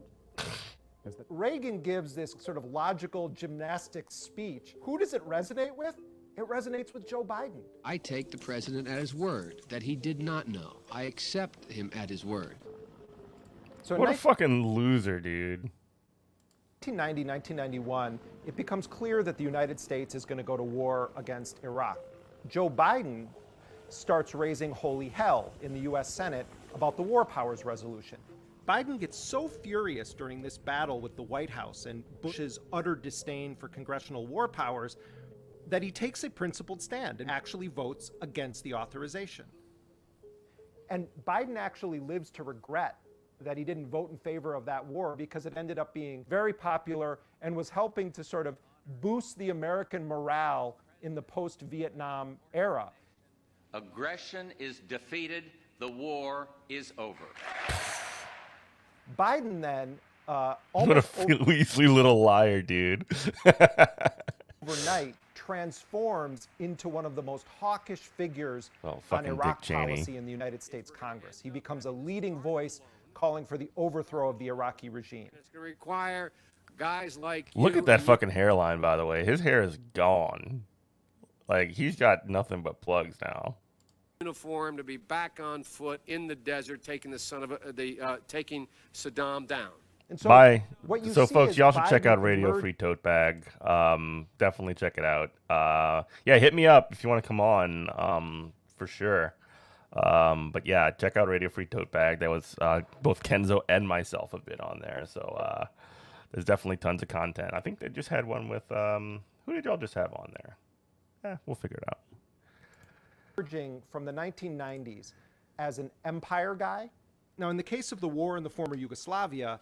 Reagan gives this sort of logical gymnastics speech. Who does it resonate with? It resonates with Joe Biden. I take the president at his word that he did not know. I accept him at his word. So what a fucking loser, dude. 1990, 1991, it becomes clear that the United States is going to go to war against Iraq. Joe Biden starts raising holy hell in the U.S. Senate about the War Powers Resolution. Biden gets so furious during this battle with the White House and Bush's utter disdain for congressional war powers that he takes a principled stand and actually votes against the authorization. And Biden actually lives to regret that he didn't vote in favor of that war because it ended up being very popular and was helping to sort of boost the American morale in the post-Vietnam era. Aggression is defeated. The war is over. Biden then what a weaselly little liar, dude. overnight transforms into one of the most hawkish figures on Iraq policy in the United States Congress. He becomes a leading voice calling for the overthrow of the Iraqi regime. It's going to require guys like Look at that fucking hairline, by the way. His hair is gone. Like, he's got nothing but plugs now. Uniform to be back on foot in the desert, taking the taking Saddam down. And so Bye. What you so, see folks, is y'all should check Biden out Radio Free Tote Bag. Definitely check it out. Yeah, hit me up if you want to come on, for sure. But yeah, check out Radio Free Tote Bag. That was both Kenzo and myself have been on there. So there's definitely tons of content. I think they just had one with who did y'all just have on there? We'll figure it out. Emerging from the 1990s as an empire guy. Now, in the case of the war in the former Yugoslavia,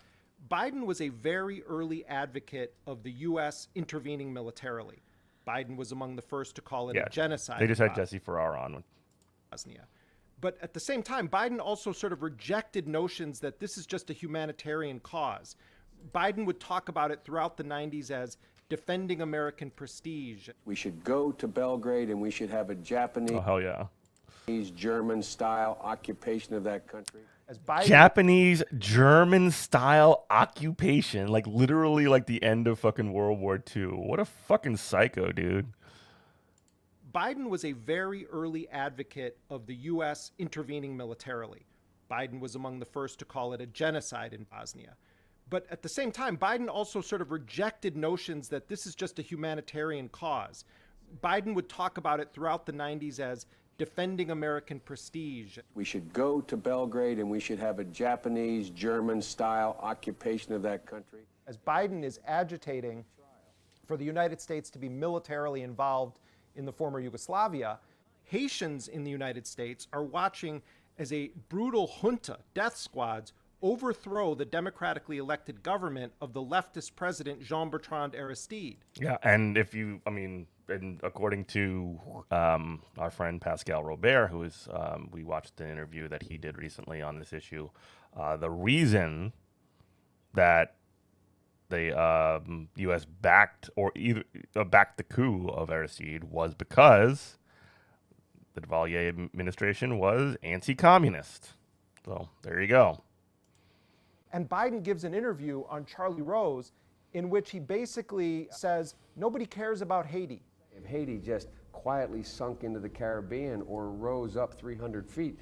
Biden was a very early advocate of the U.S. intervening militarily. Biden was among the first to call it a genocide. They just had Jesse Farrar on. Bosnia. But at the same time, Biden also sort of rejected notions that this is just a humanitarian cause. Biden would talk about it throughout the 90s as defending American prestige. We should go to Belgrade and we should have a Japanese, hell yeah, German-style occupation of that country. As Biden, Japanese German style occupation, like literally like the end of fucking World War II. What a fucking psycho, dude. Biden was a very early advocate of the U.S. intervening militarily. Biden was among the first to call it a genocide in Bosnia. But at the same time, Biden also sort of rejected notions that this is just a humanitarian cause. Biden would talk about it throughout the 90s as defending American prestige. We should go to Belgrade and we should have a Japanese, German-style occupation of that country. As Biden is agitating for the United States to be militarily involved in the former Yugoslavia, Haitians in the United States are watching as a brutal junta, death squads, overthrow the democratically elected government of the leftist president Jean-Bertrand Aristide. Yeah, and if you, I mean, and according to our friend Pascal Robert, who is, we watched the interview that he did recently on this issue, the reason that the U.S. backed or either backed the coup of Aristide was because the Duvalier administration was anti-communist. So there you go. And Biden gives an interview on Charlie Rose in which he basically says nobody cares about Haiti. If Haiti just quietly sunk into the Caribbean or rose up 300 feet,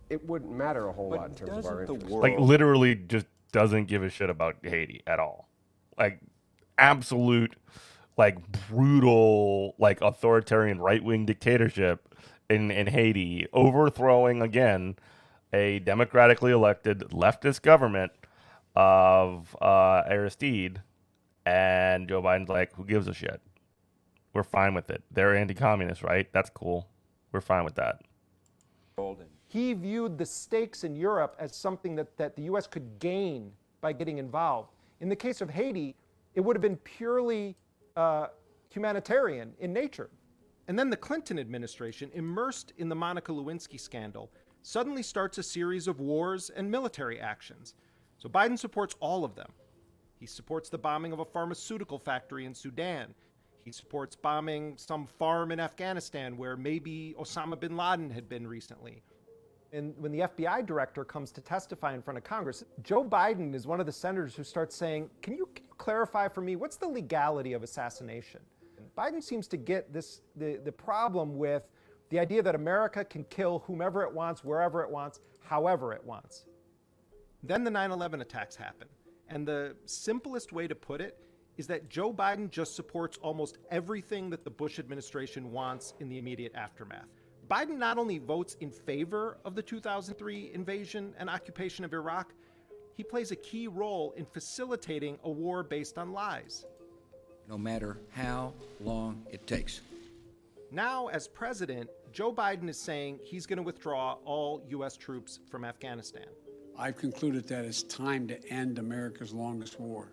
it wouldn't matter a whole lot in terms of our interest. Like literally just doesn't give a shit about Haiti at all. Like absolute, like brutal, like authoritarian right-wing dictatorship in Haiti, overthrowing again a democratically elected leftist government of Aristide, and Joe Biden's like, who gives a shit? We're fine with it. They're anti-communist, right? That's cool. We're fine with that. He viewed the stakes in Europe as something that the U.S. could gain by getting involved. In the case of Haiti, it would have been purely humanitarian in nature. And then the Clinton administration, immersed in the Monica Lewinsky scandal, suddenly starts a series of wars and military actions. So Biden supports all of them. He supports the bombing of a pharmaceutical factory in Sudan. He supports bombing some farm in Afghanistan where maybe Osama bin Laden had been recently. And when the FBI director comes to testify in front of Congress, Joe Biden is one of the senators who starts saying, can you clarify for me, what's the legality of assassination? Biden seems to get the problem with the idea that America can kill whomever it wants, wherever it wants, however it wants. Then the 9/11 attacks happen. And the simplest way to put it is that Joe Biden just supports almost everything that the Bush administration wants in the immediate aftermath. Biden not only votes in favor of the 2003 invasion and occupation of Iraq, he plays a key role in facilitating a war based on lies. No matter how long it takes. Now, as president, Joe Biden is saying he's going to withdraw all U.S. troops from Afghanistan. I've concluded that it's time to end America's longest war.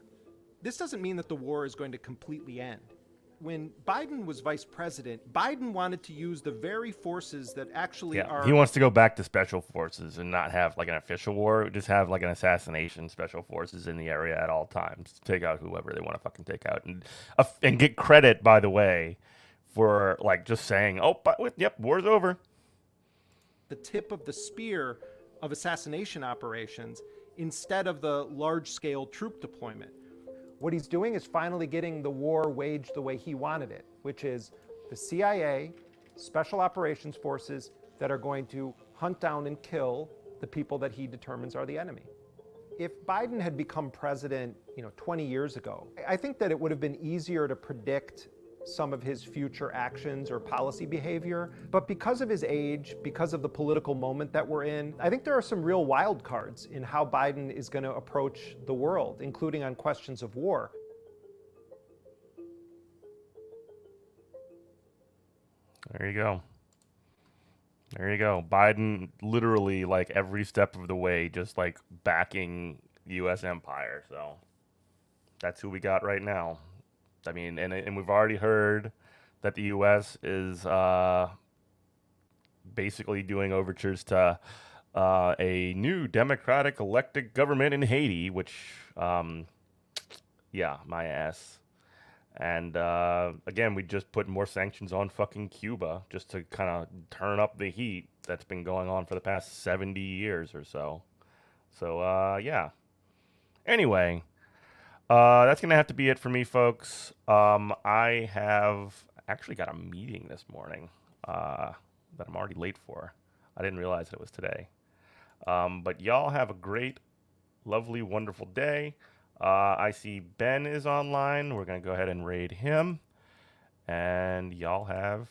This doesn't mean that the war is going to completely end. When Biden was vice president, Biden wanted to use the very forces that actually are... He wants to go back to special forces and not have like an official war, just have like an assassination special forces in the area at all times. Take out whoever they want to fucking take out. And get credit, by the way, for like just saying, oh, yep, war's over. The tip of the spear of assassination operations instead of the large-scale troop deployment. What he's doing is finally getting the war waged the way he wanted it, which is the CIA, special operations forces that are going to hunt down and kill the people that he determines are the enemy. If Biden had become president, 20 years ago, I think that it would have been easier to predict some of his future actions or policy behavior. But because of his age, because of the political moment that we're in, I think there are some real wild cards in how Biden is going to approach the world, including on questions of war. There you go. There you go. Biden literally like every step of the way just like backing the U.S. empire. So that's who we got right now. I mean, and we've already heard that the U.S. is basically doing overtures to a new democratic elected government in Haiti, which, yeah, my ass. And again, we just put more sanctions on fucking Cuba just to kind of turn up the heat that's been going on for the past 70 years or so. So, yeah. Anyway. That's going to have to be it for me, folks. I have actually got a meeting this morning that I'm already late for. I didn't realize that it was today. But y'all have a great, lovely, wonderful day. I see Ben is online. We're going to go ahead and raid him. And y'all have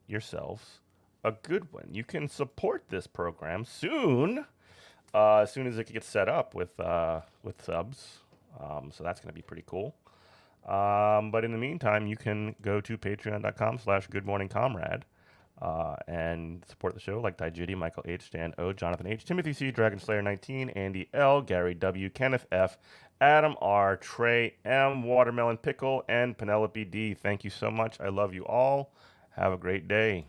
yourselves a good one. You can support this program soon, as soon as it gets set up with subs. So that's going to be pretty cool. But in the meantime, you can go to patreon.com/goodmorningcomrade and support the show like Digitty, Michael H., Stan O., Jonathan H., Timothy C., Dragonslayer19, Andy L., Gary W., Kenneth F., Adam R., Trey M., Watermelon Pickle, and Penelope D. Thank you so much. I love you all. Have a great day.